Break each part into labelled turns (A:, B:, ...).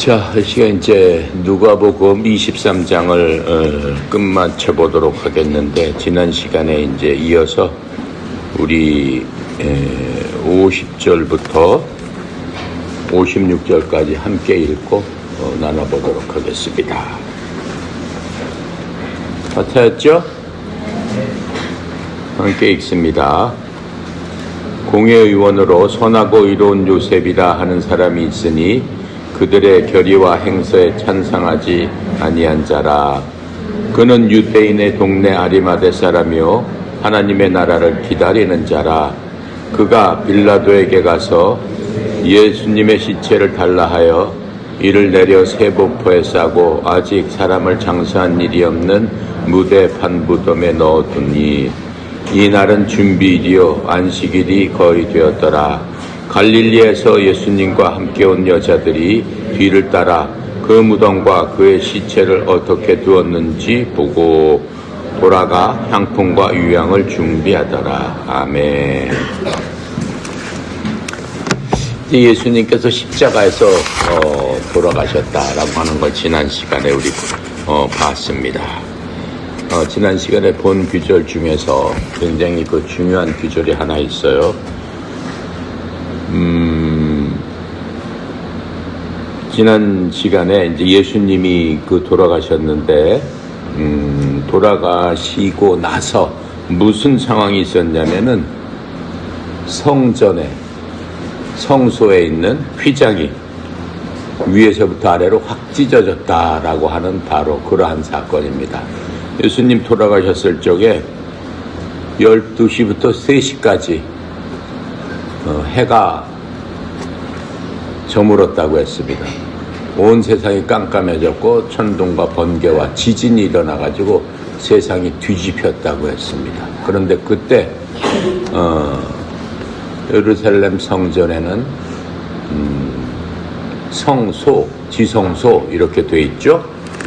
A: 자, 이 시간 이제 누가복음 23장을 끝마쳐 보도록 하겠는데, 지난 시간에 이제 이어서 우리 50절부터 56절까지 함께 읽고 나눠보도록 하겠습니다. 다 찾았죠? 함께 읽습니다. 공회의원으로 선하고 의로운 요셉이라 하는 사람이 있으니 그들의 결의와 행서에 찬상하지 아니한 자라. 그는 유대인의 동네 아리마대 사람이요 하나님의 나라를 기다리는 자라. 그가 빌라도에게 가서 예수님의 시체를 달라 하여 이를 내려 세보포에 싸고 아직 사람을 장사한 일이 없는 무대 판 무덤에 넣어두니 이 날은 준비일이요 안식일이 거의 되었더라. 갈릴리에서 예수님과 함께 온 여자들이 뒤를 따라 그 무덤과 그의 시체를 어떻게 두었는지 보고 돌아가 향품과 유향을 준비하더라. 아멘. 예수님께서 십자가에서 돌아가셨다라고 하는 걸 지난 시간에 우리 봤습니다. 지난 시간에 본 규절 중에서 굉장히 중요한 규절이 하나 있어요. 지난 시간에 이제 예수님이 돌아가셨는데, 돌아가시고 나서 무슨 상황이 있었냐면은 성소에 있는 휘장이 위에서부터 아래로 확 찢어졌다라고 하는 바로 그러한 사건입니다. 예수님 돌아가셨을 적에 12시부터 3시까지 해가 저물었다고 했습니다. 온 세상이 깜깜해졌고 천둥과 번개와 지진이 일어나가지고 세상이 뒤집혔다고 했습니다. 그런데 그때 예루살렘 성전에는 성소, 지성소 이렇게 돼 있죠.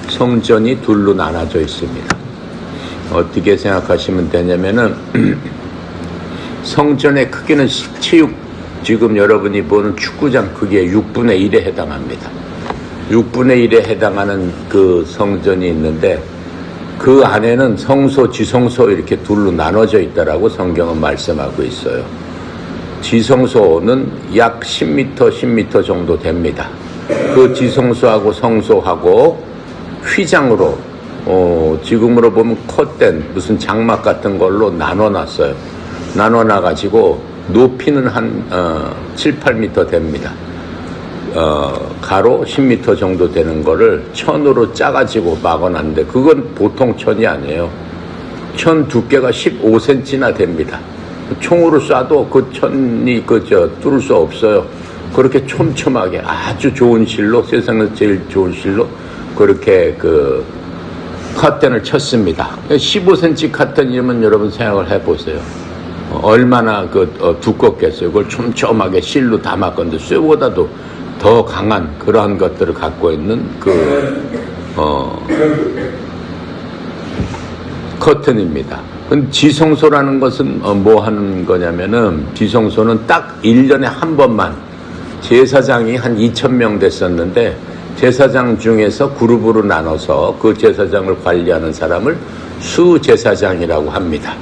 A: 성전이 둘로 나눠져 있습니다. 어떻게 생각하시면 되냐면은 성전의 크기는 지금 여러분이 보는 축구장 크기의 6분의 1에 해당합니다. 6분의 1에 해당하는 그 성전이 있는데 그 안에는 성소, 지성소 이렇게 둘로 나눠져 있다라고 성경은 말씀하고 있어요. 지성소는 약 10m 정도 됩니다. 그 지성소하고 성소하고 휘장으로 지금으로 보면 컷된 무슨 장막 같은 걸로 나눠놨어요. 나눠놔가지고 높이는 한 7, 8m 됩니다. 가로 10m 정도 되는 거를 천으로 짜가지고 막아놨는데 그건 보통 천이 아니에요. 천 두께가 15cm나 됩니다. 총으로 쏴도 그 천이 뚫을 수 없어요. 그렇게 촘촘하게 아주 좋은 실로, 세상에서 제일 좋은 실로 그렇게 커튼을 쳤습니다. 15cm 커튼이면 여러분 생각을 해보세요. 얼마나 두껍겠어요. 그걸 촘촘하게 실로 담았건데 쇠보다도 더 강한 그러한 것들을 갖고 있는 커튼입니다. 지성소라는 것은 뭐 하는 거냐면은 지성소는 딱 1년에 한 번만 제사장이 한 2,000명 됐었는데 제사장 중에서 그룹으로 나눠서 그 제사장을 관리하는 사람을 수제사장이라고 합니다.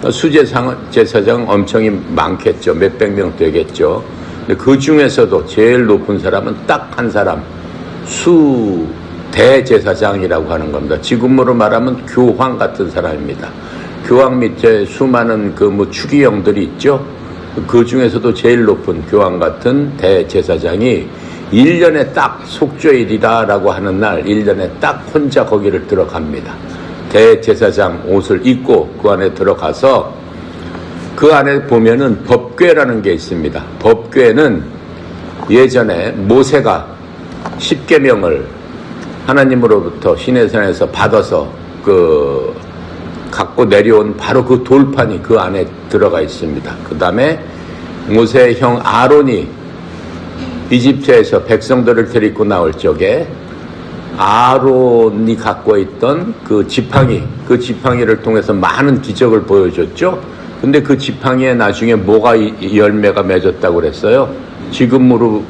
A: 수제사장은 엄청 많겠죠. 몇백 명 되겠죠. 근데 그 중에서도 제일 높은 사람은 딱 한 사람, 수대제사장이라고 하는 겁니다. 지금으로 말하면 교황 같은 사람입니다. 교황 밑에 수많은 추기경들이 있죠. 그 중에서도 제일 높은 교황 같은 대제사장이 1년에 딱 속죄일이다라고 하는 날 1년에 딱 혼자 거기를 들어갑니다. 대제사장 옷을 입고 그 안에 들어가서 그 안에 보면은 법궤라는 게 있습니다. 법궤는 예전에 모세가 10계명을 하나님으로부터 시내산에서 받아서 갖고 내려온 바로 그 돌판이 그 안에 들어가 있습니다. 그 다음에 모세의 형 아론이 이집트에서 백성들을 데리고 나올 적에 아론이 갖고 있던 그 지팡이를 통해서 많은 기적을 보여줬죠. 근데 그 지팡이에 나중에 뭐가 열매가 맺었다고 그랬어요? 지금으로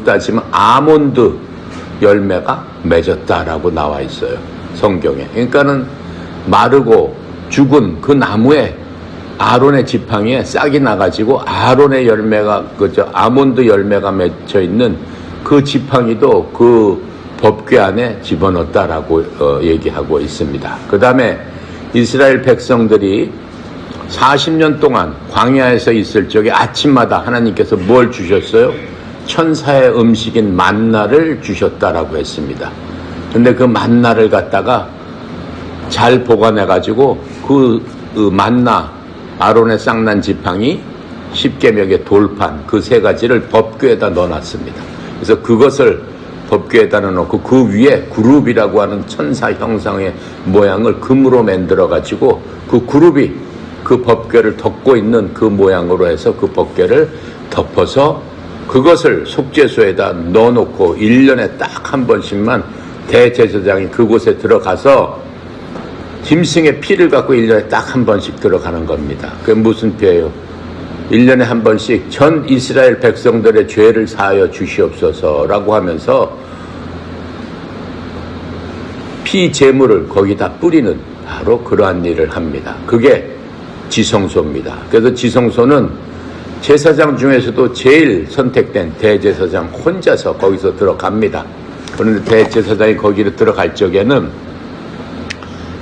A: 따지면 아몬드 열매가 맺었다라고 나와 있어요, 성경에. 그러니까는 마르고 죽은 그 나무에 아론의 지팡이에 싹이 나가지고 아론의 열매가 아몬드 열매가 맺혀 있는 그 지팡이도 그 법궤 안에 집어넣었다라고 얘기하고 있습니다. 그 다음에 이스라엘 백성들이 40년 동안 광야에서 있을 적에 아침마다 하나님께서 뭘 주셨어요? 천사의 음식인 만나를 주셨다라고 했습니다. 근데 그 만나를 갖다가 잘 보관해가지고 그 만나, 아론의 쌍난 지팡이, 십계명의 돌판, 그 세 가지를 법궤에다 넣어놨습니다. 그래서 그것을 법궤에다 넣어놓고 그 위에 그룹이라고 하는 천사 형상의 모양을 금으로 만들어가지고 그 그룹이 그 법궤를 덮고 있는 그 모양으로 해서 그 법궤를 덮어서 그것을 속죄소에다 넣어놓고 1년에 딱 한 번씩만 대제사장이 그곳에 들어가서 짐승의 피를 갖고 1년에 딱 한 번씩 들어가는 겁니다. 그게 무슨 피예요? 1년에 한 번씩 전 이스라엘 백성들의 죄를 사하여 주시옵소서라고 하면서 피 제물을 거기다 뿌리는 바로 그러한 일을 합니다. 그게 지성소입니다. 그래서 지성소는 제사장 중에서도 제일 선택된 대제사장 혼자서 거기서 들어갑니다. 그런데 대제사장이 거기로 들어갈 적에는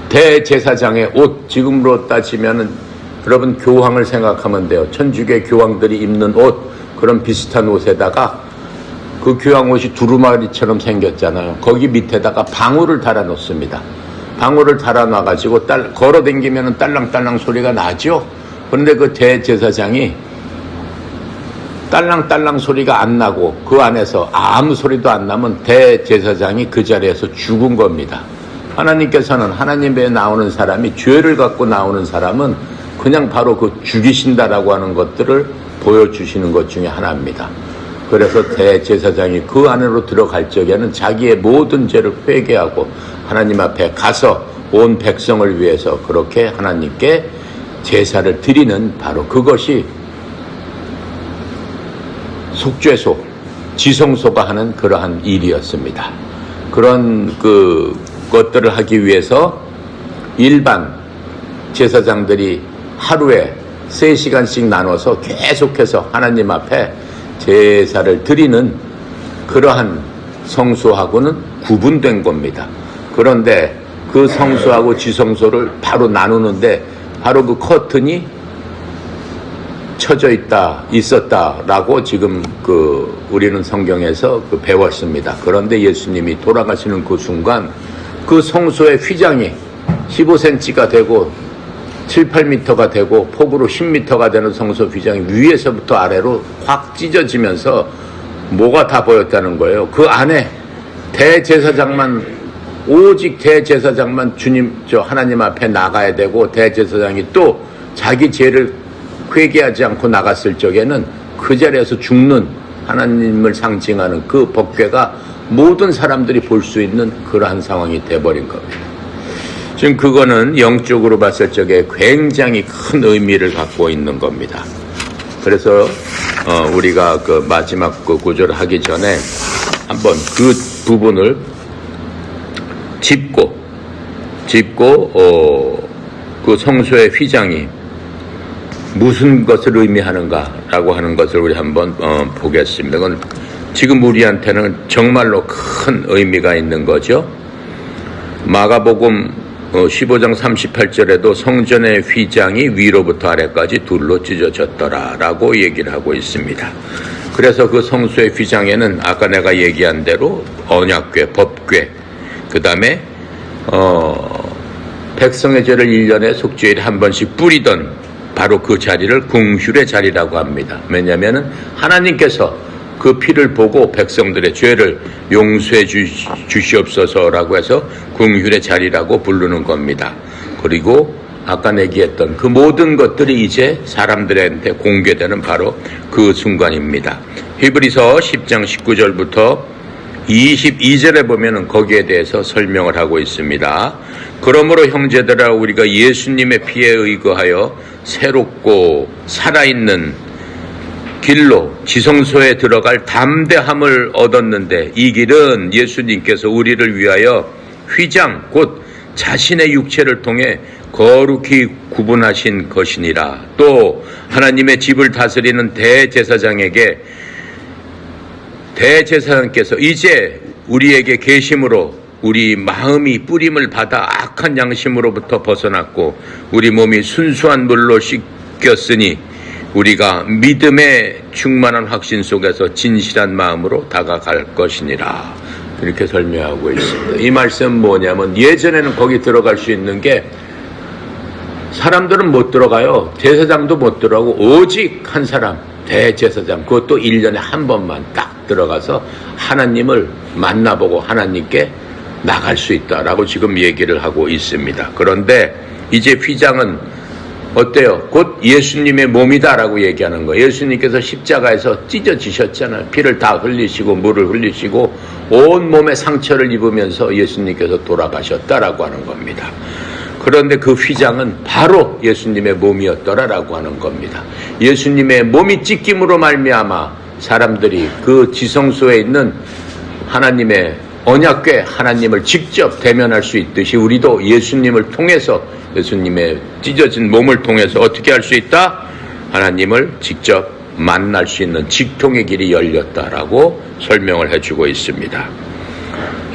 A: 대제사장의 옷, 지금으로 따지면은 여러분 교황을 생각하면 돼요. 천주교 교황들이 입는 옷, 그런 비슷한 옷에다가 그 교황 옷이 두루마리처럼 생겼잖아요. 거기 밑에다가 방울을 달아 놓습니다. 방울을 달아 놔가지고 걸어 다니면은 딸랑딸랑 소리가 나죠. 그런데 그 대제사장이 딸랑딸랑 소리가 안 나고 그 안에서 아무 소리도 안 나면 대제사장이 그 자리에서 죽은 겁니다. 하나님께서는 하나님에 나오는 사람이 죄를 갖고 나오는 사람은 그냥 바로 그 죽이신다라고 하는 것들을 보여주시는 것 중에 하나입니다. 그래서 대제사장이 그 안으로 들어갈 적에는 자기의 모든 죄를 회개하고 하나님 앞에 가서 온 백성을 위해서 그렇게 하나님께 제사를 드리는 바로 그것이 속죄소, 지성소가 하는 그러한 일이었습니다. 그런 것들을 하기 위해서 일반 제사장들이 하루에 3시간씩 나눠서 계속해서 하나님 앞에 제사를 드리는 그러한 성소하고는 구분된 겁니다. 그런데 그 성소하고 지성소를 바로 나누는데 바로 그 커튼이 쳐져 있었다라고 지금 우리는 성경에서 배웠습니다. 그런데 예수님이 돌아가시는 그 순간 그 성소의 휘장이 15cm가 되고 7, 8m가 되고 폭으로 10m가 되는 성소 휘장이 위에서부터 아래로 확 찢어지면서 뭐가 다 보였다는 거예요. 그 안에 대제사장만, 오직 대제사장만 하나님 앞에 나가야 되고, 대제사장이 또 자기 죄를 회개하지 않고 나갔을 적에는 그 자리에서 죽는 하나님을 상징하는 그 법궤가 모든 사람들이 볼 수 있는 그러한 상황이 돼버린 겁니다. 지금 그거는 영적으로 봤을 적에 굉장히 큰 의미를 갖고 있는 겁니다. 그래서 우리가 그 마지막 구절을 하기 전에 한번 그 부분을 짚고 그 성소의 휘장이 무슨 것을 의미하는가라고 하는 것을 우리 한번 보겠습니다. 그건 지금 우리한테는 정말로 큰 의미가 있는 거죠. 마가복음 15장 38절에도 성전의 휘장이 위로부터 아래까지 둘로 찢어졌더라 라고 얘기를 하고 있습니다. 그래서 그 성소의 휘장에는 아까 내가 얘기한 대로 언약궤, 법궤, 그 다음에 백성의 죄를 1년에 속죄일에 한 번씩 뿌리던 바로 그 자리를 궁휼의 자리라고 합니다. 왜냐하면 하나님께서 그 피를 보고 백성들의 죄를 용서해 주시옵소서라고 해서 궁휼의 자리라고 부르는 겁니다. 그리고 아까 얘기했던 그 모든 것들이 이제 사람들한테 공개되는 바로 그 순간입니다. 히브리서 10장 19절부터 22절에 보면은 거기에 대해서 설명을 하고 있습니다. 그러므로 형제들아 우리가 예수님의 피에 의거하여 새롭고 살아있는 길로 지성소에 들어갈 담대함을 얻었는데 이 길은 예수님께서 우리를 위하여 휘장 곧 자신의 육체를 통해 거룩히 구분하신 것이니라. 또 하나님의 집을 다스리는 대제사장께서 이제 우리에게 계심으로 우리 마음이 뿌림을 받아 악한 양심으로부터 벗어났고 우리 몸이 순수한 물로 씻겼으니 우리가 믿음의 충만한 확신 속에서 진실한 마음으로 다가갈 것이니라. 이렇게 설명하고 있습니다. 이 말씀은 뭐냐면 예전에는 거기 들어갈 수 있는 게 사람들은 못 들어가요. 제사장도 못 들어가고 오직 한 사람 대제사장, 그것도 1년에 한 번만 딱 들어가서 하나님을 만나보고 하나님께 나갈 수 있다라고 지금 얘기를 하고 있습니다. 그런데 이제 휘장은 어때요? 곧 예수님의 몸이다라고 얘기하는 거예요. 예수님께서 십자가에서 찢어지셨잖아요. 피를 다 흘리시고 물을 흘리시고 온 몸에 상처를 입으면서 예수님께서 돌아가셨다라고 하는 겁니다. 그런데 그 휘장은 바로 예수님의 몸이었더라라고 하는 겁니다. 예수님의 몸이 찢김으로 말미암아 사람들이 그 지성소에 있는 하나님의 언약궤 하나님을 직접 대면할 수 있듯이 우리도 예수님을 통해서 예수님의 찢어진 몸을 통해서 어떻게 할 수 있다? 하나님을 직접 만날 수 있는 직통의 길이 열렸다라고 설명을 해주고 있습니다.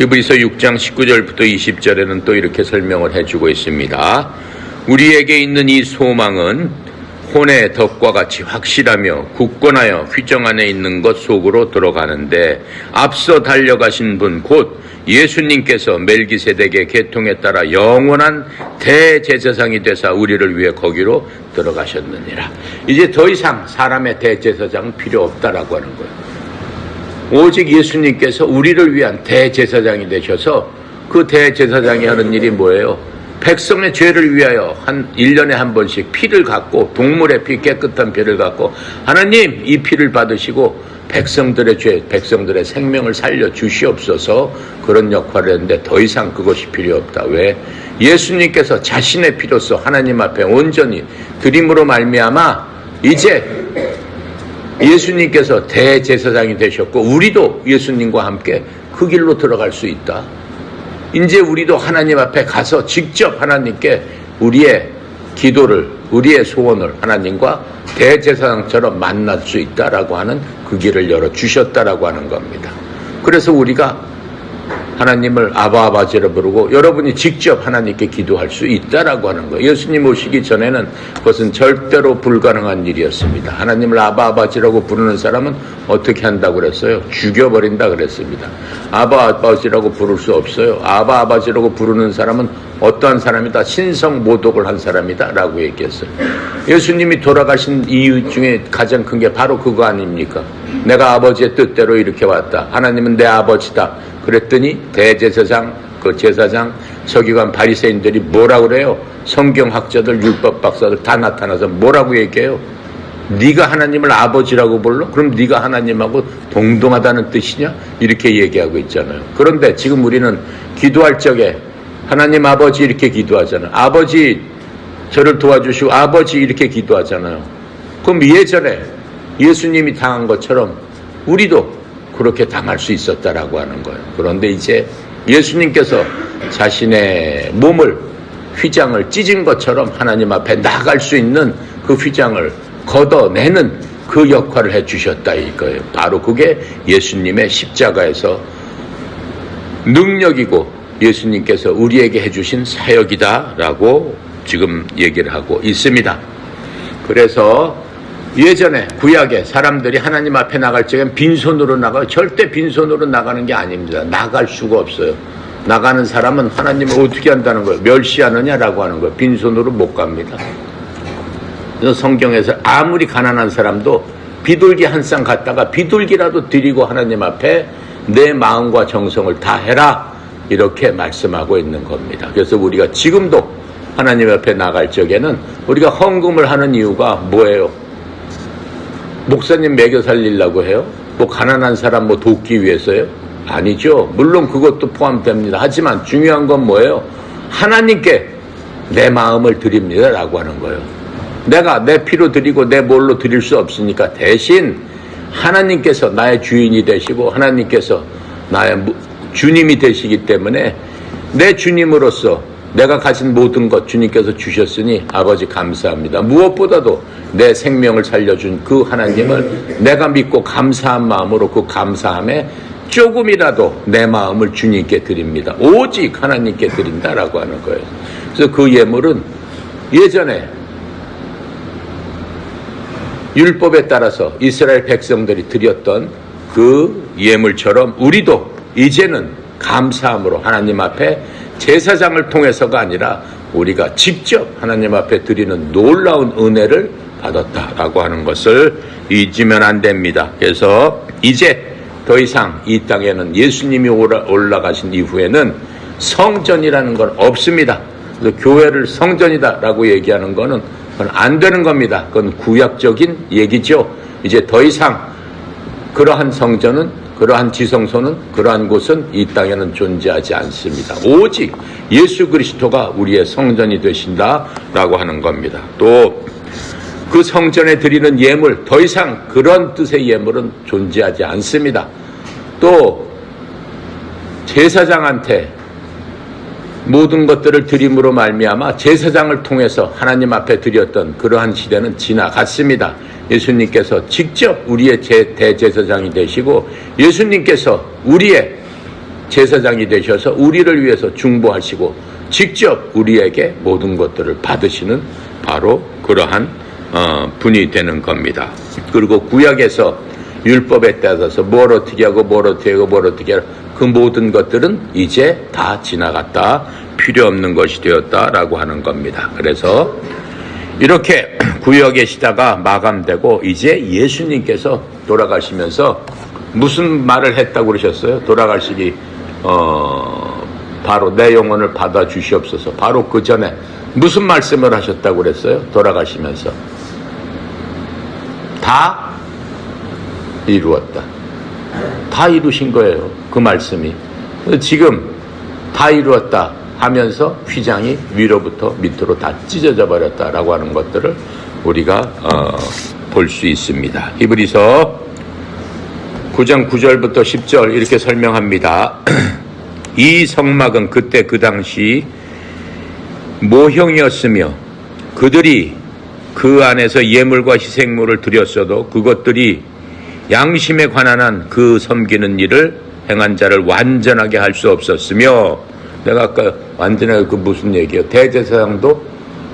A: 히브리서 6장 19절부터 20절에는 또 이렇게 설명을 해주고 있습니다. 우리에게 있는 이 소망은 혼의 덕과 같이 확실하며 굳건하여 휘정 안에 있는 것 속으로 들어가는데 앞서 달려가신 분 곧 예수님께서 멜기세덱의 계통에 따라 영원한 대제사장이 되사 우리를 위해 거기로 들어가셨느니라. 이제 더 이상 사람의 대제사장은 필요 없다라고 하는 거예요. 오직 예수님께서 우리를 위한 대제사장이 되셔서 그 대제사장이 하는 일이 뭐예요? 백성의 죄를 위하여 1년에 한 번씩 피를 갖고 동물의 피, 깨끗한 피를 갖고 하나님 이 피를 받으시고 백성들의 죄, 백성들의 생명을 살려 주시옵소서 그런 역할을 했는데 더 이상 그것이 필요 없다. 왜? 예수님께서 자신의 피로서 하나님 앞에 온전히 드림으로 말미암아 이제 예수님께서 대제사장이 되셨고 우리도 예수님과 함께 그 길로 들어갈 수 있다. 이제 우리도 하나님 앞에 가서 직접 하나님께 우리의 기도를, 우리의 소원을 하나님과 대제사장처럼 만날 수 있다라고 하는 그 길을 열어주셨다라고 하는 겁니다. 그래서 우리가 하나님을 아버지라 부르고 여러분이 직접 하나님께 기도할 수 있다라고 하는 거예요. 예수님 오시기 전에는 그것은 절대로 불가능한 일이었습니다. 하나님을 아버지라고 부르는 사람은 어떻게 한다고 그랬어요? 죽여버린다 그랬습니다. 아버지라고 부를 수 없어요. 아버지라고 부르는 사람은 어떠한 사람이다? 신성 모독을 한 사람이다 라고 얘기했어요. 예수님이 돌아가신 이유 중에 가장 큰 게 바로 그거 아닙니까? 내가 아버지의 뜻대로 이렇게 왔다. 하나님은 내 아버지다. 그랬더니 대제사장, 그 제사장, 서기관, 바리새인들이 뭐라고 그래요? 성경학자들, 율법 박사들 다 나타나서 뭐라고 얘기해요? 네가 하나님을 아버지라고 불러? 그럼 네가 하나님하고 동등하다는 뜻이냐? 이렇게 얘기하고 있잖아요. 그런데 지금 우리는 기도할 적에 하나님 아버지 이렇게 기도하잖아요. 아버지 저를 도와주시고 아버지 이렇게 기도하잖아요. 그럼 예전에 예수님이 당한 것처럼 우리도 그렇게 당할 수 있었다라고 하는 거예요. 그런데 이제 예수님께서 자신의 몸을 휘장을 찢은 것처럼 하나님 앞에 나갈 수 있는 그 휘장을 걷어내는 그 역할을 해주셨다 이거예요. 바로 그게 예수님의 십자가에서 능력이고 예수님께서 우리에게 해주신 사역이다라고 지금 얘기를 하고 있습니다. 그래서 예전에 구약에 사람들이 하나님 앞에 나갈 적엔 빈손으로 나가요. 절대 빈손으로 나가는 게 아닙니다. 나갈 수가 없어요. 나가는 사람은 하나님을 어떻게 한다는 거예요? 멸시하느냐라고 하는 거예요. 빈손으로 못 갑니다. 그래서 성경에서 아무리 가난한 사람도 비둘기 한 쌍 갖다가 비둘기라도 드리고 하나님 앞에 내 마음과 정성을 다 해라 이렇게 말씀하고 있는 겁니다. 그래서 우리가 지금도 하나님 앞에 나갈 적에는 우리가 헌금을 하는 이유가 뭐예요? 목사님 먹여 살리려고 해요? 뭐 가난한 사람 뭐 돕기 위해서요? 아니죠. 물론 그것도 포함됩니다. 하지만 중요한 건 뭐예요? 하나님께 내 마음을 드립니다 라고 하는 거예요. 내가 내 피로 드리고 내 뭘로 드릴 수 없으니까 대신 하나님께서 나의 주인이 되시고 하나님께서 나의 주님이 되시기 때문에 내 주님으로서 내가 가진 모든 것 주님께서 주셨으니 아버지 감사합니다. 무엇보다도 내 생명을 살려준 그 하나님을 내가 믿고 감사한 마음으로 그 감사함에 조금이라도 내 마음을 주님께 드립니다. 오직 하나님께 드린다라고 하는 거예요. 그래서 그 예물은 예전에 율법에 따라서 이스라엘 백성들이 드렸던 그 예물처럼 우리도 이제는 감사함으로 하나님 앞에 제사장을 통해서가 아니라 우리가 직접 하나님 앞에 드리는 놀라운 은혜를 받았다라고 하는 것을 잊으면 안 됩니다. 그래서 이제 더 이상 이 땅에는 예수님이 올라가신 이후에는 성전이라는 건 없습니다. 그래서 교회를 성전이다라고 얘기하는 거는 그건 안 되는 겁니다. 그건 구약적인 얘기죠. 이제 더 이상 그러한 성전은, 그러한 지성소는, 그러한 곳은 이 땅에는 존재하지 않습니다. 오직 예수 그리스도가 우리의 성전이 되신다라고 하는 겁니다. 또 그 성전에 드리는 예물, 더 이상 그런 뜻의 예물은 존재하지 않습니다. 또 제사장한테 모든 것들을 드림으로 말미암아 제사장을 통해서 하나님 앞에 드렸던 그러한 시대는 지나갔습니다. 예수님께서 직접 우리의 대제사장이 되시고 예수님께서 우리의 제사장이 되셔서 우리를 위해서 중보하시고 직접 우리에게 모든 것들을 받으시는 바로 그러한 분이 되는 겁니다. 그리고 구약에서 율법에 따라서 뭘 어떻게 하고 뭘 어떻게 하고 뭘 어떻게 하고 그 모든 것들은 이제 다 지나갔다, 필요 없는 것이 되었다라고 하는 겁니다. 그래서 이렇게 구약의 시대가 마감되고 이제 예수님께서 돌아가시면서 무슨 말을 했다고 그러셨어요? 돌아가시기 바로 내 영혼을 받아 주시옵소서. 바로 그 전에 무슨 말씀을 하셨다고 그랬어요? 돌아가시면서 다 이루었다. 다 이루신 거예요. 그 말씀이. 지금 다 이루었다 하면서 휘장이 위로부터 밑으로 다 찢어져 버렸다라고 하는 것들을 우리가 볼 수 있습니다. 히브리서 9장 9절부터 10절 이렇게 설명합니다. 이 성막은 그때 그 당시 모형이었으며 그들이 그 안에서 예물과 희생물을 드렸어도 그것들이 양심에 관한 한 그 섬기는 일을 행한 자를 완전하게 할 수 없었으며, 내가 아까 완전하게 그 무슨 얘기예요? 대제사장도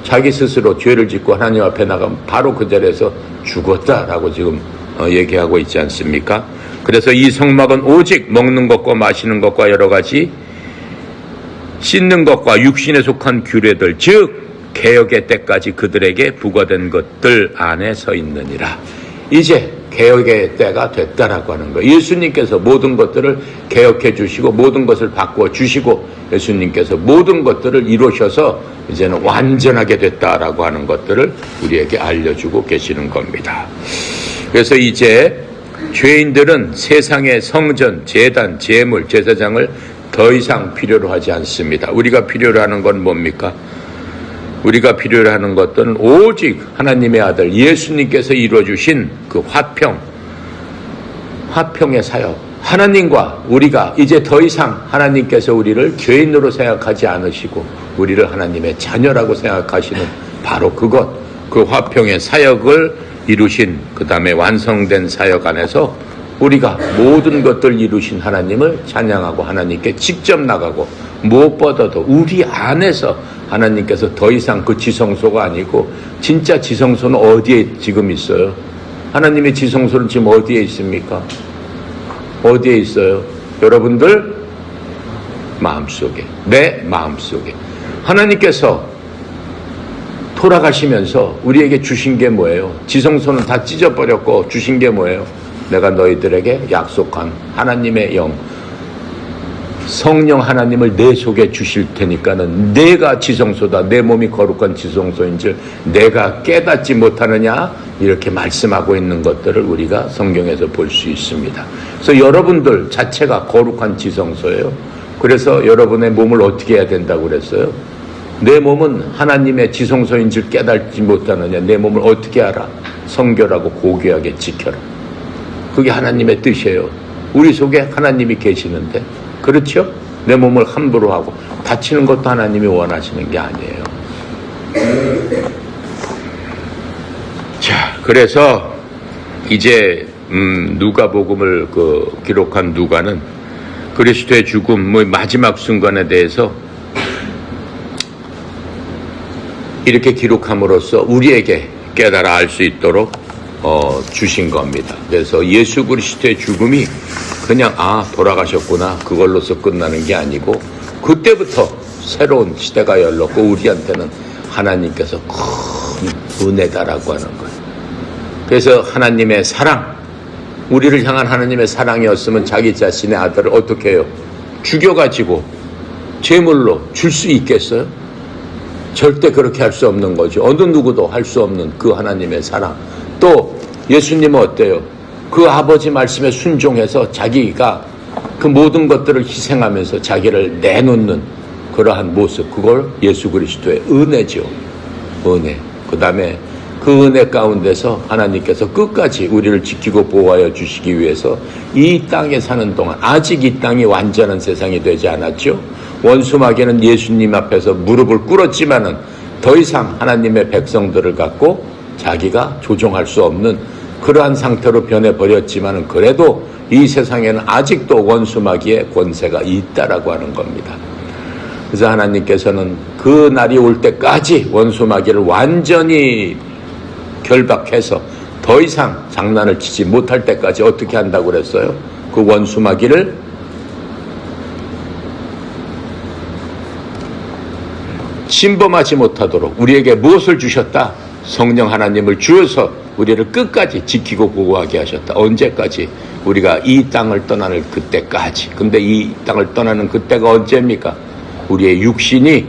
A: 자기 스스로 죄를 짓고 하나님 앞에 나가면 바로 그 자리에서 죽었다라고 지금 얘기하고 있지 않습니까? 그래서 이 성막은 오직 먹는 것과 마시는 것과 여러 가지 씻는 것과 육신에 속한 규례들, 즉 개혁의 때까지 그들에게 부과된 것들 안에 서 있느니라. 이제 개혁의 때가 됐다라고 하는 거예요. 예수님께서 모든 것들을 개혁해 주시고 모든 것을 바꾸어 주시고 예수님께서 모든 것들을 이루셔서 이제는 완전하게 됐다라고 하는 것들을 우리에게 알려주고 계시는 겁니다. 그래서 이제 죄인들은 세상의 성전, 제단, 제물, 제사장을 더 이상 필요로 하지 않습니다. 우리가 필요로 하는 건 뭡니까? 우리가 필요로 하는 것들은 오직 하나님의 아들 예수님께서 이루어주신 그 화평의 사역, 하나님과 우리가 이제 더 이상 하나님께서 우리를 죄인으로 생각하지 않으시고 우리를 하나님의 자녀라고 생각하시는 바로 그것, 그 화평의 사역을 이루신 그 다음에 완성된 사역 안에서 우리가 모든 것들 이루신 하나님을 찬양하고 하나님께 직접 나가고 무엇보다도 우리 안에서 하나님께서 더 이상 그 지성소가 아니고 진짜 지성소는 어디에 지금 있어요? 하나님의 지성소는 지금 어디에 있습니까? 어디에 있어요? 여러분들 마음속에, 내 마음속에. 하나님께서 돌아가시면서 우리에게 주신 게 뭐예요? 지성소는 다 찢어버렸고 주신 게 뭐예요? 내가 너희들에게 약속한 하나님의 영, 성령 하나님을 내 속에 주실 테니까는 내가 지성소다, 내 몸이 거룩한 지성소인 줄 내가 깨닫지 못하느냐, 이렇게 말씀하고 있는 것들을 우리가 성경에서 볼 수 있습니다. 그래서 여러분들 자체가 거룩한 지성소예요. 그래서 여러분의 몸을 어떻게 해야 된다고 그랬어요? 내 몸은 하나님의 지성소인 줄 깨닫지 못하느냐. 내 몸을 어떻게 알아? 성결하고 고귀하게 지켜라. 그게 하나님의 뜻이에요. 우리 속에 하나님이 계시는데, 그렇죠? 내 몸을 함부로 하고 다치는 것도 하나님이 원하시는 게 아니에요. 자, 그래서 이제 누가복음을 기록한 누가는 그리스도의 죽음, 마지막 순간에 대해서 이렇게 기록함으로써 우리에게 깨달아 알 수 있도록 주신 겁니다. 그래서 예수 그리스도의 죽음이 그냥 돌아가셨구나 그걸로서 끝나는 게 아니고, 그때부터 새로운 시대가 열렸고 우리한테는 하나님께서 큰 은혜다라고 하는 거예요. 그래서 하나님의 사랑, 우리를 향한 하나님의 사랑이었으면 자기 자신의 아들을 어떻게 해요? 죽여가지고 제물로 줄 수 있겠어요? 절대 그렇게 할 수 없는 거죠. 어느 누구도 할 수 없는 그 하나님의 사랑. 또 예수님은 어때요? 그 아버지 말씀에 순종해서 자기가 그 모든 것들을 희생하면서 자기를 내놓는 그러한 모습, 그걸 예수 그리스도의 은혜죠. 은혜. 그 다음에 그 은혜 가운데서 하나님께서 끝까지 우리를 지키고 보호하여 주시기 위해서 이 땅에 사는 동안, 아직 이 땅이 완전한 세상이 되지 않았죠. 원수마귀는 예수님 앞에서 무릎을 꿇었지만은 더 이상 하나님의 백성들을 갖고 자기가 조종할 수 없는 그러한 상태로 변해버렸지만은, 그래도 이 세상에는 아직도 원수마귀의 권세가 있다라고 하는 겁니다. 그래서 하나님께서는 그 날이 올 때까지 원수마귀를 완전히 결박해서 더 이상 장난을 치지 못할 때까지 어떻게 한다고 그랬어요? 그 원수마귀를 침범하지 못하도록 우리에게 무엇을 주셨다? 성령 하나님을 주어서 우리를 끝까지 지키고 보호하게 하셨다. 언제까지? 우리가 이 땅을 떠나는 그때까지. 근데 이 땅을 떠나는 그때가 언제입니까? 우리의 육신이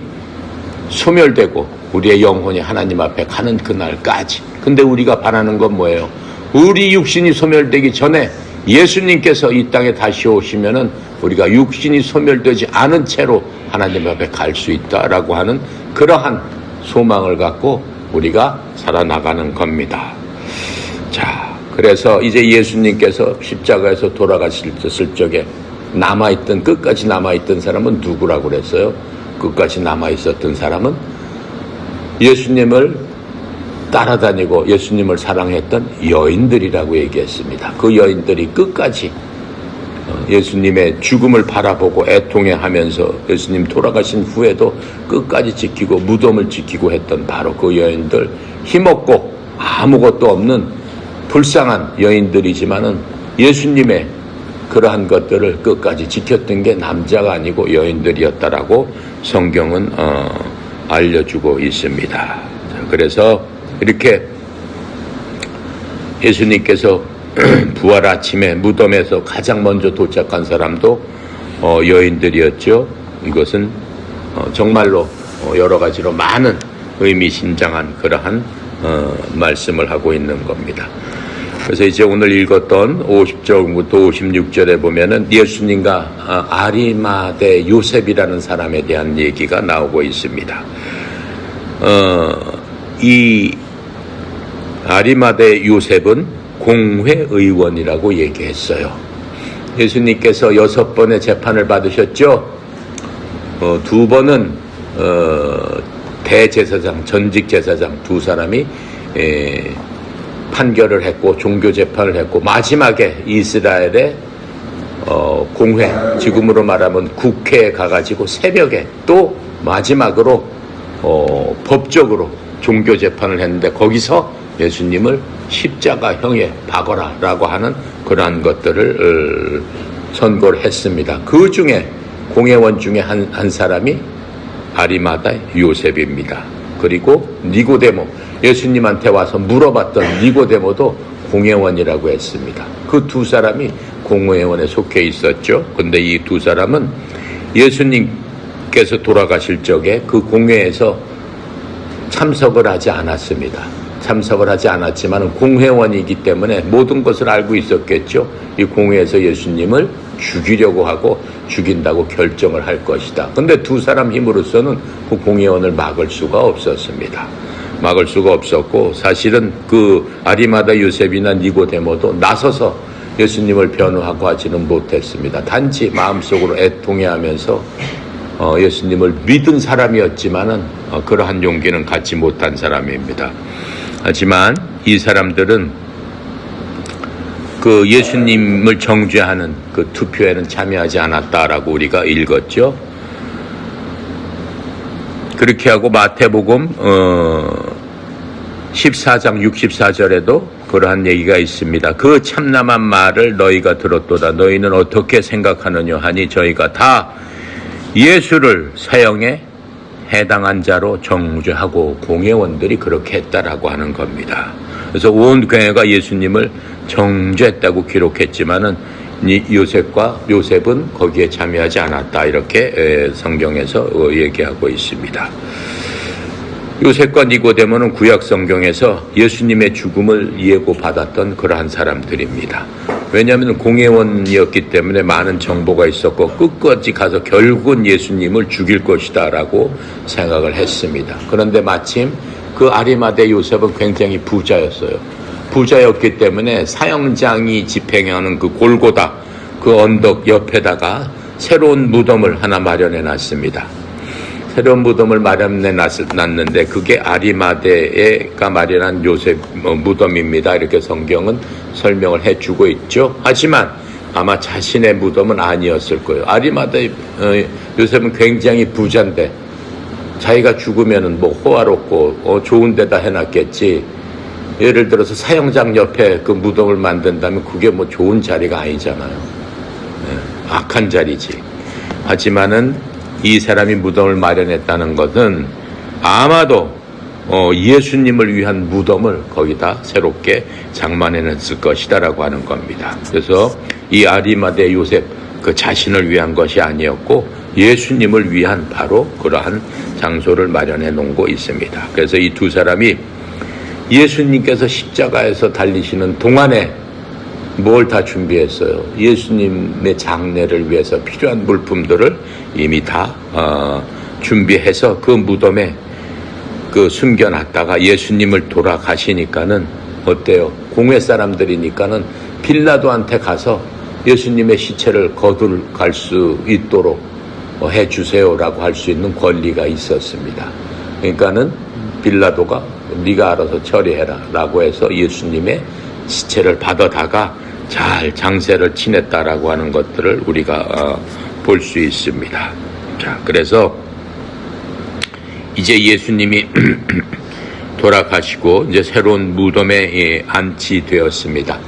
A: 소멸되고 우리의 영혼이 하나님 앞에 가는 그날까지. 근데 우리가 바라는 건 뭐예요? 우리 육신이 소멸되기 전에 예수님께서 이 땅에 다시 오시면은 우리가 육신이 소멸되지 않은 채로 하나님 앞에 갈 수 있다라고 하는 그러한 소망을 갖고 우리가 살아나가는 겁니다. 자, 그래서 이제 예수님께서 십자가에서 돌아가실 적에 남아있던, 끝까지 남아있던 사람은 누구라고 그랬어요? 끝까지 남아있었던 사람은 예수님을 따라다니고 예수님을 사랑했던 여인들이라고 얘기했습니다. 그 여인들이 끝까지 예수님의 죽음을 바라보고 애통해하면서 예수님 돌아가신 후에도 끝까지 지키고 무덤을 지키고 했던 바로 그 여인들, 힘없고 아무것도 없는 불쌍한 여인들이지만은 예수님의 그러한 것들을 끝까지 지켰던 게 남자가 아니고 여인들이었다라고 성경은 알려주고 있습니다. 그래서 이렇게 예수님께서 부활 아침에 무덤에서 가장 먼저 도착한 사람도 여인들이었죠. 이것은 정말로 여러 가지로 많은 의미심장한 그러한 말씀을 하고 있는 겁니다. 그래서 이제 오늘 읽었던 50절부터 56절에 보면은 예수님과 아리마대 요셉이라는 사람에 대한 얘기가 나오고 있습니다. 이 아리마대 요셉은 공회의원이라고 얘기했어요. 예수님께서 6번의 재판을 받으셨죠. 2번은 대제사장, 전직 제사장 두 사람이 판결을 했고 종교재판을 했고, 마지막에 이스라엘의 공회, 지금으로 말하면 국회에 가가지고 새벽에 또 마지막으로 법적으로 종교재판을 했는데, 거기서 예수님을 십자가형에 박아라라고 하는 그러한 것들을 선고를 했습니다. 그 중에 공회원 중에 한 사람이 아리마다 요셉입니다. 그리고 니고데모, 예수님한테 와서 물어봤던 니고데모도 공회원이라고 했습니다. 그 두 사람이 공회원에 속해 있었죠. 근데 이 두 사람은 예수님께서 돌아가실 적에 그 공회에서 참석을 하지 않았습니다. 참석을 하지 않았지만 공회원이기 때문에 모든 것을 알고 있었겠죠. 이 공회에서 예수님을 죽이려고 하고 죽인다고 결정을 할 것이다. 근데 두 사람 힘으로서는 그 공회원을 막을 수가 없었습니다. 막을 수가 없었고, 사실은 그 아리마다 요셉이나 니고데모도 나서서 예수님을 변호하고 하지는 못했습니다. 단지 마음속으로 애통해하면서 예수님을 믿은 사람이었지만은 그러한 용기는 갖지 못한 사람입니다. 하지만 이 사람들은 그 예수님을 정죄하는 그 투표에는 참여하지 않았다라고 우리가 읽었죠. 그렇게 하고 마태복음 14장 64절에도 그러한 얘기가 있습니다. 그 참남한 말을 너희가 들었도다. 너희는 어떻게 생각하느냐 하니 저희가 다 예수를 사형에 해당한 자로 정죄하고 공회원들이 그렇게 했다라고 하는 겁니다. 그래서 온 교회가 예수님을 정죄했다고 기록했지만은 요셉은 거기에 참여하지 않았다, 이렇게 성경에서 얘기하고 있습니다. 요셉과 니고데모는 구약 성경에서 예수님의 죽음을 예고받았던 그러한 사람들입니다. 왜냐하면 공회원이었기 때문에 많은 정보가 있었고 끝까지 가서 결국은 예수님을 죽일 것이다 라고 생각을 했습니다. 그런데 마침 그 아리마대 요셉은 굉장히 부자였어요. 부자였기 때문에 사형장이 집행하는 그 골고다, 그 언덕 옆에다가 새로운 무덤을 하나 마련해 놨습니다. 새로운 무덤을 마련해 놨는데 그게 아리마대가 마련한 요셉 무덤입니다. 이렇게 성경은 설명을 해주고 있죠. 하지만 아마 자신의 무덤은 아니었을 거예요. 아리마대 요셉은 굉장히 부자인데 자기가 죽으면은 뭐 호화롭고 좋은 데다 해놨겠지. 예를 들어서 사형장 옆에 그 무덤을 만든다면 그게 뭐 좋은 자리가 아니잖아요. 악한 자리지. 하지만은 이 사람이 무덤을 마련했다는 것은 아마도 예수님을 위한 무덤을 거기다 새롭게 장만해냈을 것이다라고 하는 겁니다. 그래서 이 아리마대 요셉 그 자신을 위한 것이 아니었고 예수님을 위한 바로 그러한 장소를 마련해 놓고 있습니다. 그래서 이 두 사람이 예수님께서 십자가에서 달리시는 동안에 뭘 다 준비했어요? 예수님의 장례를 위해서 필요한 물품들을 이미 다 준비해서 그 무덤에 그 숨겨놨다가 예수님을 돌아가시니까는 어때요? 공회 사람들이니까는 빌라도한테 가서 예수님의 시체를 거둘 수 있도록 해주세요라고 할 수 있는 권리가 있었습니다. 그러니까는 빌라도가 네가 알아서 처리해라 라고 해서 예수님의 시체를 받아다가 잘 장세를 지냈다라고 하는 것들을 우리가 볼 수 있습니다. 자, 그래서 이제 예수님이 돌아가시고 이제 새로운 무덤에 안치되었습니다.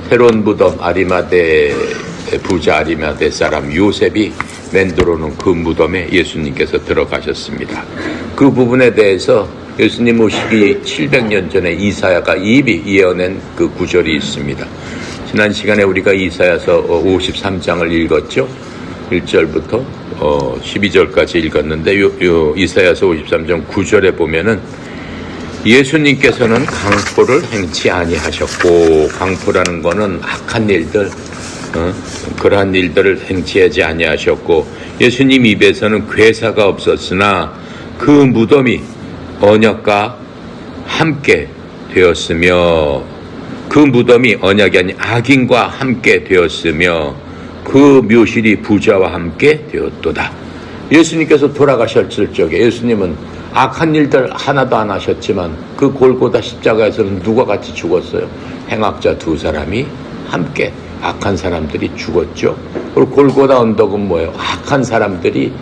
A: 새로운 무덤, 아리마대 부자 아리마대 사람 요셉이 만들어 놓은 그 무덤에 예수님께서 들어가셨습니다. 그 부분에 대해서 예수님 오시기 700년 전에 이사야가 이미 예언한 그 구절이 있습니다. 지난 시간에 우리가 이사야서 53장을 읽었죠. 1절부터 12절까지 읽었는데 이사야서 53장 9절에 보면은 예수님께서는 강포를 행치 아니하셨고, 강포라는 거는 악한 일들, 그러한 일들을 행치하지 아니하셨고, 예수님 입에서는 괴사가 없었으나 그 무덤이 언약과 함께 되었으며, 그 무덤이 언약이 아닌 악인과 함께 되었으며 그 묘실이 부자와 함께 되었도다. 예수님께서 돌아가셨을 적에 예수님은 악한 일들 하나도 안 하셨지만 그 골고다 십자가에서는 누가 같이 죽었어요? 행악자 두 사람이 함께, 악한 사람들이 죽었죠. 그리고 골고다 언덕은 뭐예요? 악한 사람들이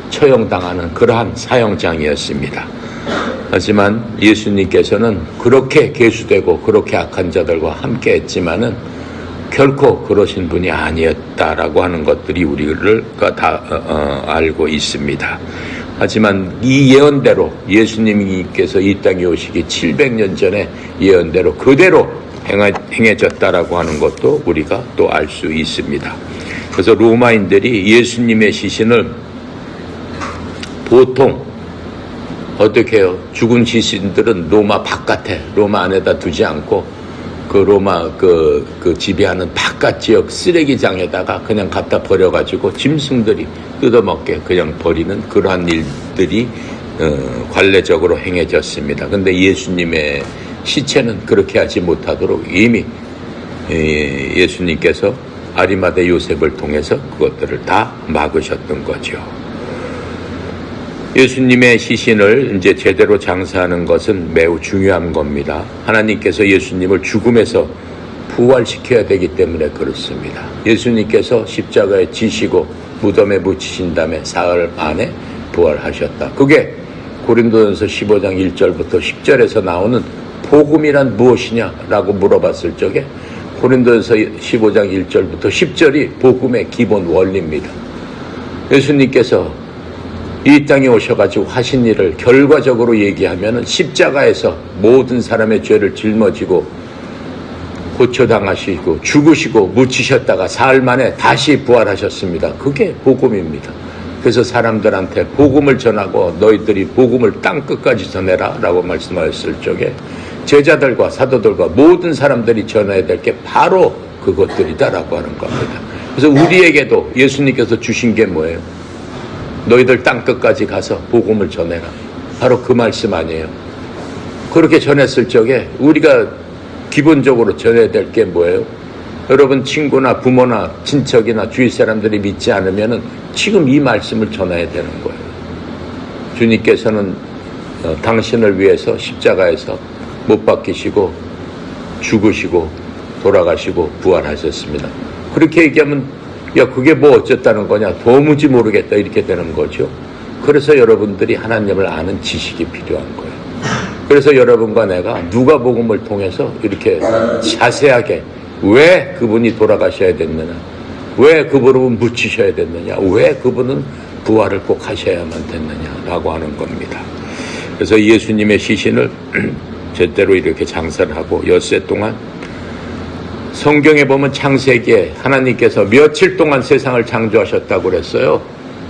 A: 처형당하는 그러한 사형장이었습니다. 하지만 예수님께서는 그렇게 계수되고 그렇게 악한 자들과 함께 했지만은 결코 그러신 분이 아니었다라고 하는 것들이 우리가 다 알고 있습니다. 하지만 이 예언대로 예수님께서 이 땅에 오시기 700년 전에 예언대로 그대로 행해졌다라고 하는 것도 우리가 또 알 수 있습니다. 그래서 로마인들이 예수님의 시신을 보통 어떻게 해요? 죽은 시신들은 로마 바깥에, 로마 안에다 두지 않고 그 로마 그 지배하는 바깥 지역 쓰레기장에다가 그냥 갖다 버려가지고 짐승들이 뜯어먹게 그냥 버리는 그러한 일들이 관례적으로 행해졌습니다. 근데 예수님의 시체는 그렇게 하지 못하도록 이미 예수님께서 아리마대 요셉을 통해서 그것들을 다 막으셨던 거죠. 예수님의 시신을 이제 제대로 장사하는 것은 매우 중요한 겁니다. 하나님께서 예수님을 죽음에서 부활시켜야 되기 때문에 그렇습니다. 예수님께서 십자가에 지시고 무덤에 묻히신 다음에 사흘 만에 부활하셨다. 그게 고린도전서 15장 1절부터 10절에서 나오는 복음이란 무엇이냐라고 물어봤을 적에 고린도전서 15장 1절부터 10절이 복음의 기본 원리입니다. 예수님께서 이 땅에 오셔가지고 하신 일을 결과적으로 얘기하면은 십자가에서 모든 사람의 죄를 짊어지고 고초당하시고 죽으시고 묻히셨다가 사흘 만에 다시 부활하셨습니다. 그게 복음입니다. 그래서 사람들한테 복음을 전하고 너희들이 복음을 땅끝까지 전해라 라고 말씀하셨을 적에 제자들과 사도들과 모든 사람들이 전해야 될 게 바로 그것들이다라고 하는 겁니다. 그래서 우리에게도 예수님께서 주신 게 뭐예요? 너희들 땅끝까지 가서 복음을 전해라. 바로 그 말씀 아니에요. 그렇게 전했을 적에 우리가 기본적으로 전해야 될 게 뭐예요? 여러분 친구나 부모나 친척이나 주위 사람들이 믿지 않으면은 지금 이 말씀을 전해야 되는 거예요. 주님께서는 당신을 위해서 십자가에서 못 박히시고 죽으시고 돌아가시고 부활하셨습니다. 그렇게 얘기하면 야 그게 뭐 어쨌다는 거냐 도무지 모르겠다 이렇게 되는 거죠. 그래서 여러분들이 하나님을 아는 지식이 필요한 거예요. 그래서 여러분과 내가 누가복음을 통해서 이렇게 자세하게 왜 그분이 돌아가셔야 됐느냐, 왜 그분은 묻히셔야 됐느냐, 왜 그분은 부활을 꼭 하셔야만 됐느냐라고 하는 겁니다. 그래서 예수님의 시신을 제대로 이렇게 장사를 하고 엿새 동안 성경에 보면 창세기에 하나님께서 며칠 동안 세상을 창조하셨다고 그랬어요.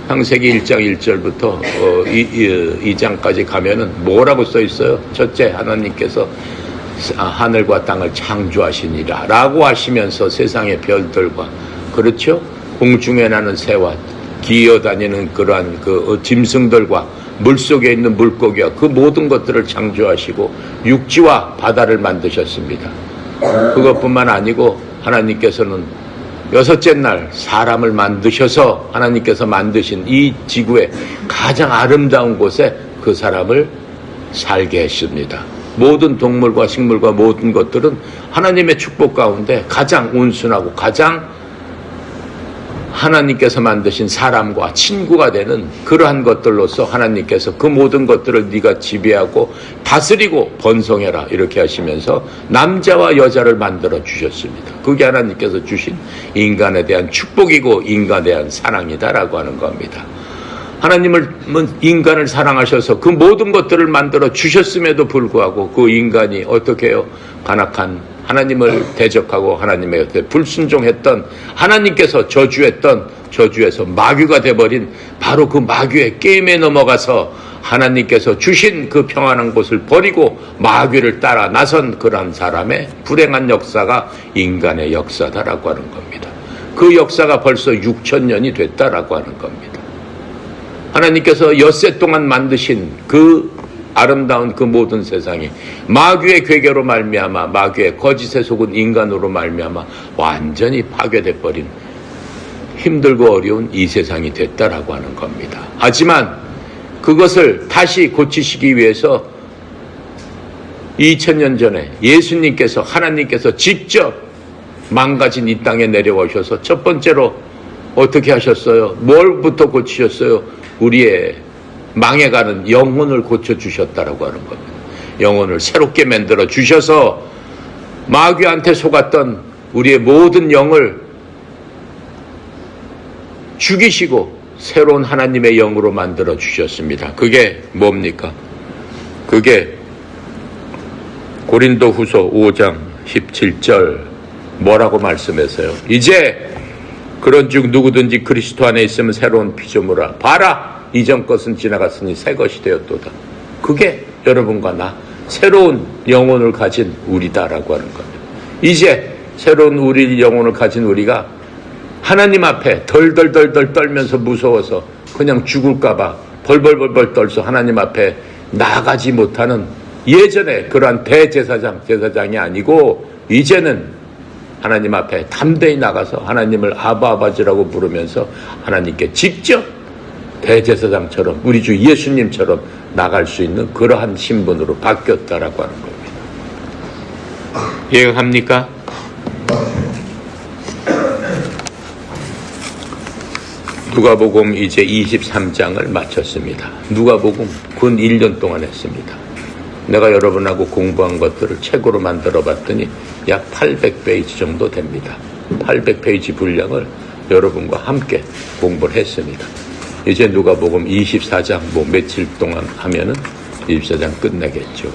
A: 창세기 1장 1절부터 2장까지 가면은 뭐라고 써 있어요? 첫째, 하나님께서 하늘과 땅을 창조하시니라 라고 하시면서 세상의 별들과 그렇죠? 공중에 나는 새와 기어다니는 그러한 그 짐승들과 물속에 있는 물고기와 그 모든 것들을 창조하시고 육지와 바다를 만드셨습니다. 그것뿐만 아니고 하나님께서는 여섯째 날 사람을 만드셔서 하나님께서 만드신 이 지구의 가장 아름다운 곳에 그 사람을 살게 했습니다. 모든 동물과 식물과 모든 것들은 하나님의 축복 가운데 가장 온순하고 가장 하나님께서 만드신 사람과 친구가 되는 그러한 것들로서 하나님께서 그 모든 것들을 네가 지배하고 다스리고 번성해라 이렇게 하시면서 남자와 여자를 만들어 주셨습니다. 그게 하나님께서 주신 인간에 대한 축복이고 인간에 대한 사랑이다라고 하는 겁니다. 하나님은 인간을 사랑하셔서 그 모든 것들을 만들어 주셨음에도 불구하고 그 인간이 어떻게 해요? 간악한 하나님을 대적하고 하나님의 곁에 불순종했던 하나님께서 저주했던 저주에서 마귀가 돼버린 바로 그 마귀의 게임에 넘어가서 하나님께서 주신 그 평안한 곳을 버리고 마귀를 따라 나선 그러한 사람의 불행한 역사가 인간의 역사다라고 하는 겁니다. 그 역사가 벌써 6,000년이 됐다라고 하는 겁니다. 하나님께서 엿새 동안 만드신 그 아름다운 그 모든 세상이 마귀의 괴계로 말미암아 마귀의 거짓에 속은 인간으로 말미암아 완전히 파괴돼 버린 힘들고 어려운 이 세상이 됐다라고 하는 겁니다. 하지만 그것을 다시 고치시기 위해서 2000년 전에 예수님께서 하나님께서 직접 망가진 이 땅에 내려오셔서 첫 번째로 어떻게 하셨어요? 뭘부터 고치셨어요? 우리의 망해가는 영혼을 고쳐주셨다라고 하는 겁니다. 영혼을 새롭게 만들어 주셔서 마귀한테 속았던 우리의 모든 영을 죽이시고 새로운 하나님의 영으로 만들어 주셨습니다. 그게 뭡니까? 그게 고린도후서 5장 17절 뭐라고 말씀했어요? 이제 그런즉 누구든지 그리스도 안에 있으면 새로운 피조물이라. 봐라! 이전 것은 지나갔으니 새 것이 되었도다. 그게 여러분과 나 새로운 영혼을 가진 우리다라고 하는 겁니다. 이제 새로운 우리 영혼을 가진 우리가 하나님 앞에 덜덜덜덜 떨면서 무서워서 그냥 죽을까봐 벌벌벌벌 떨서 하나님 앞에 나가지 못하는 예전에 그러한 제사장이 아니고 이제는 하나님 앞에 담대히 나가서 하나님을 아버지라고 부르면서 하나님께 직접 대제사장처럼 우리 주 예수님처럼 나갈 수 있는 그러한 신분으로 바뀌었다라고 하는 겁니다. 이해가 갑니까? 누가복음 이제 23장을 마쳤습니다. 누가복음 근 1년 동안 했습니다. 내가 여러분하고 공부한 것들을 책으로 만들어 봤더니 약 800페이지 정도 됩니다. 800페이지 분량을 여러분과 함께 공부를 했습니다. 이제 누가복음 24장 며칠 동안 하면은 24장 끝내겠죠.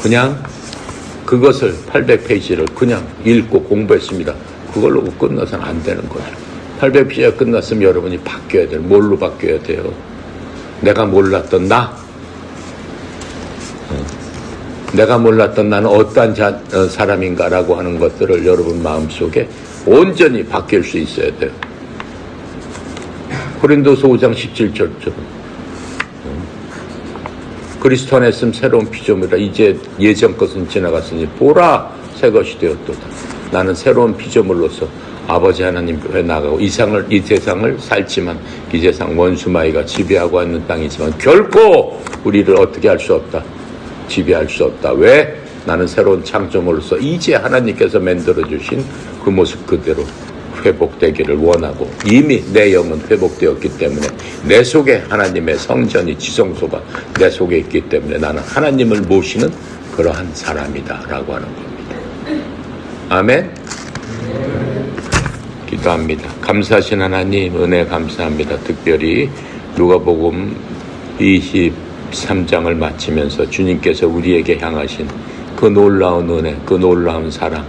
A: 그냥 그것을 800페이지를 그냥 읽고 공부했습니다. 그걸로 끝나서는 안 되는 거죠. 800페이지가 끝났으면 여러분이 바뀌어야 돼요. 뭘로 바뀌어야 돼요? 내가 몰랐던 내가 몰랐던 나는 어떠한 사람인가라고 하는 것들을 여러분 마음속에 온전히 바뀔 수 있어야 돼요. 고린도서 5장 17절처럼 그리스도 안에 있음 새로운 피조물이라 이제 예전 것은 지나갔으니 보라 새 것이 되었도다. 나는 새로운 피조물로서 아버지 하나님 교회에 나가고 이 세상을 살지만 이 세상 원수마귀가 지배하고 있는 땅이지만 결코 우리를 어떻게 할 수 없다. 지배할 수 없다. 왜? 나는 새로운 창조물로서 이제 하나님께서 만들어주신 그 모습 그대로 회복되기를 원하고 이미 내 영은 회복되었기 때문에 내 속에 하나님의 성전이 지성소가 내 속에 있기 때문에 나는 하나님을 모시는 그러한 사람이다 라고 하는 겁니다. 아멘. 기도합니다. 감사하신 하나님 은혜 감사합니다. 특별히 누가복음 23장을 마치면서 주님께서 우리에게 향하신 그 놀라운 은혜, 그 놀라운 사랑,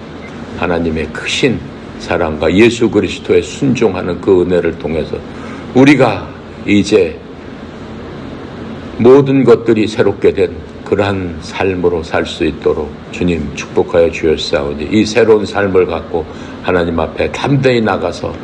A: 하나님의 크신 사랑과 예수 그리스도에 순종하는 그 은혜를 통해서 우리가 이제 모든 것들이 새롭게 된 그러한 삶으로 살 수 있도록 주님 축복하여 주셨사오니 이 새로운 삶을 갖고 하나님 앞에 담대히 나가서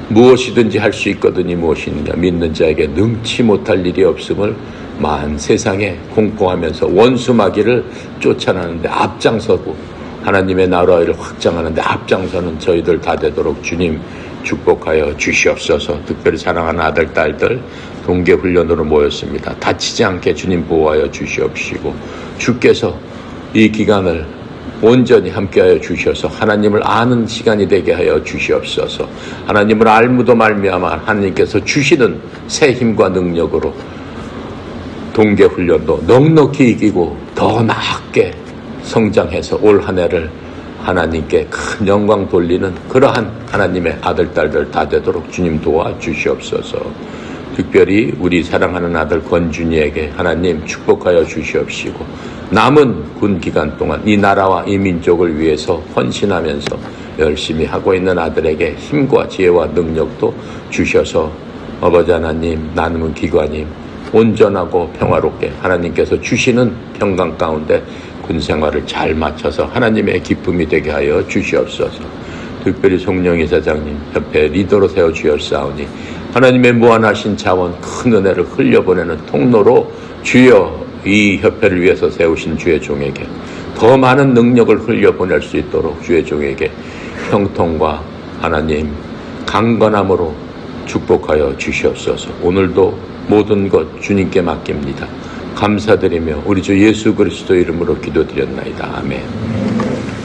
A: 무엇이든지 할 수 있거든요. 무엇이 있느냐 믿는 자에게 능치 못할 일이 없음을 만 세상에 공포하면서 원수마귀를 쫓아나는데 앞장서고 하나님의 나라를 확장하는데 앞장서는 저희들 다 되도록 주님 축복하여 주시옵소서. 특별히 사랑하는 아들 딸들 동계훈련으로 모였습니다. 다치지 않게 주님 보호하여 주시옵시고 주께서 이 기간을 온전히 함께하여 주셔서 하나님을 아는 시간이 되게 하여 주시옵소서. 하나님을 알무도 말미암아 하나님께서 주시는 새 힘과 능력으로 동계훈련도 넉넉히 이기고 더 나았게 성장해서 올 한 해를 하나님께 큰 영광 돌리는 그러한 하나님의 아들 딸들 다 되도록 주님 도와주시옵소서. 특별히 우리 사랑하는 아들 권준이에게 하나님 축복하여 주시옵시고 남은 군 기간 동안 이 나라와 이 민족을 위해서 헌신하면서 열심히 하고 있는 아들에게 힘과 지혜와 능력도 주셔서 아버지 하나님 남은 기관이 온전하고 평화롭게 하나님께서 주시는 평강 가운데 군 생활을 잘 마쳐서 하나님의 기쁨이 되게 하여 주시옵소서. 특별히 송영희 사장님 협회 리더로 세워주셨사오니 하나님의 무한하신 자원 큰 은혜를 흘려보내는 통로로 주여 이 협회를 위해서 세우신 주의 종에게 더 많은 능력을 흘려보낼 수 있도록 주의 종에게 형통과 하나님 강건함으로 축복하여 주시옵소서. 오늘도 모든 것 주님께 맡깁니다. 감사드리며 우리 주 예수 그리스도 이름으로 기도드렸나이다. 아멘.